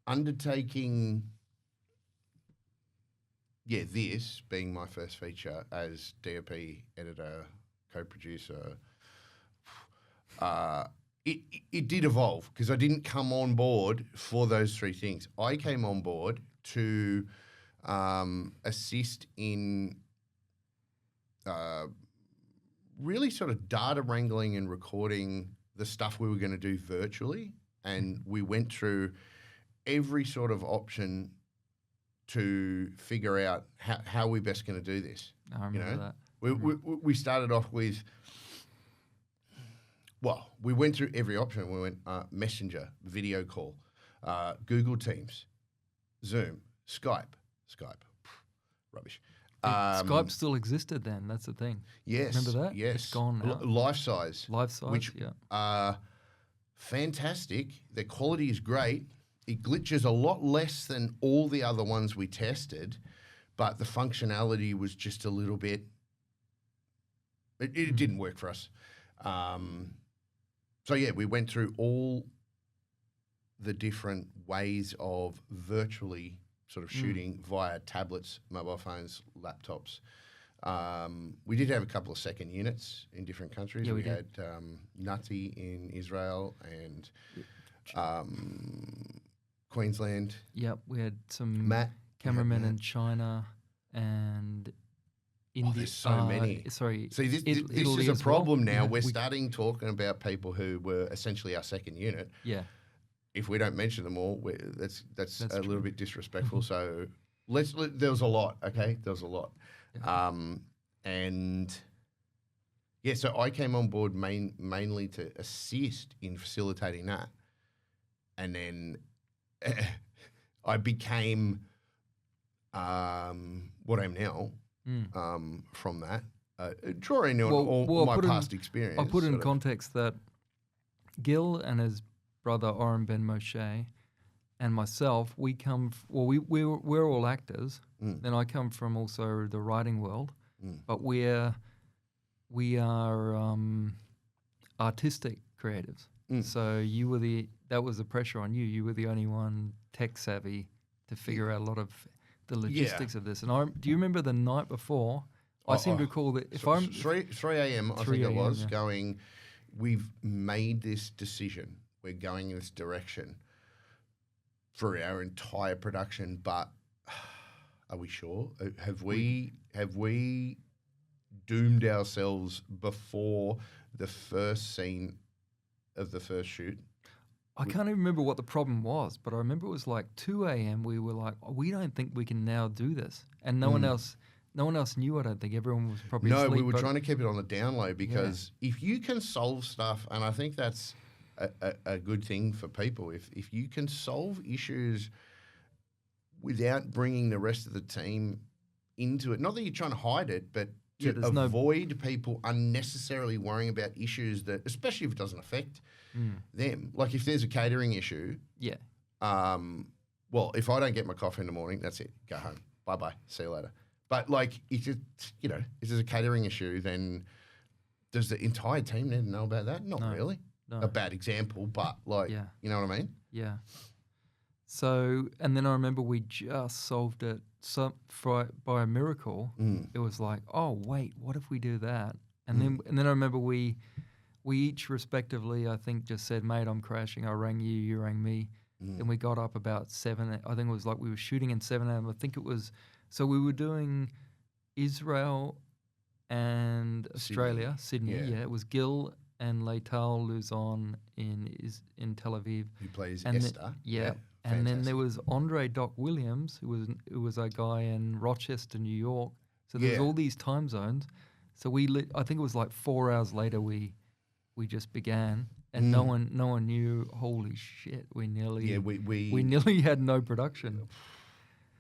undertaking, this being my first feature as DOP editor, co-producer, it did evolve because I didn't come on board for those three things. I came on board to assist in really sort of data wrangling and recording the stuff we were going to do virtually. And we went through every sort of option to figure out how we're best going to do this. I remember that. We started off with, we went through every option. We went Messenger, video call, Google Teams, Zoom, Skype, rubbish. Skype still existed then. That's the thing. Yes. Remember that? Yes. It's gone now. Life size. Which yeah. are fantastic. Their quality is great. It glitches a lot less than all the other ones we tested, but the functionality was just a little bit. It didn't work for us. We went through all the different ways of virtually sort of shooting via tablets, mobile phones, laptops. We did have a couple of second units in different countries. Yeah, we did. had Nutty in Israel and Queensland. Yep, we had some Matt. cameramen in China and India. There's so many. Sorry, See, this Italy is a as problem well. now. Yeah, We're starting talking about people who were essentially our second unit. Yeah. If we don't mention them all, that's a true. little bit disrespectful. So there was a lot. Okay, there was a lot, Yeah. So I came on board mainly to assist in facilitating that, and then I became what I am now from that, drawing on all my past experience. I'll put in context that Gil and his brother Oren Ben Moshe and myself, we're all actors. Then I come from also the writing world, but we are artistic creatives. So that was the pressure on you. You were the only one tech savvy to figure out a lot of the logistics of this. And do you remember the night before? I seem to recall that if I'm 3 a.m. I think it was going. We've made this decision. We're going in this direction for our entire production, but are we sure? Have we doomed ourselves before the first scene of the first shoot? I can't even remember what the problem was, but I remember it was like 2 a.m. We were like, we don't think we can now do this, and no one else knew. I don't think everyone was probably asleep. We were trying to keep it on the down low because if you can solve stuff, and I think that's a good thing for people. If you can solve issues without bringing the rest of the team into it, not that you're trying to hide it, but to avoid people unnecessarily worrying about issues that, especially if it doesn't affect them. Like if there's a catering issue, if I don't get my coffee in the morning, that's it. Go home. Bye-bye. See you later. But like if there's a catering issue, then does the entire team need to know about that? Not really. No. A bad example, but you know what I mean? Yeah. So, and then I remember we just solved it by a miracle. It was like, oh wait, what if we do that? And then I remember we each respectively, I think, just said, mate, I'm crashing. I rang you, you rang me. Then we got up about 7. I think it was like we were shooting in 7 a.m. I think it was. So we were doing Israel and Australia, Sydney. Yeah, it was Gil and Leital Luzon in Tel Aviv. Who plays and Esther. And then there was Andre Doc Williams, who was a guy in Rochester, New York. So there was all these time zones. So I think it was like 4 hours later we just began, and no one knew. Holy shit! We nearly had no production.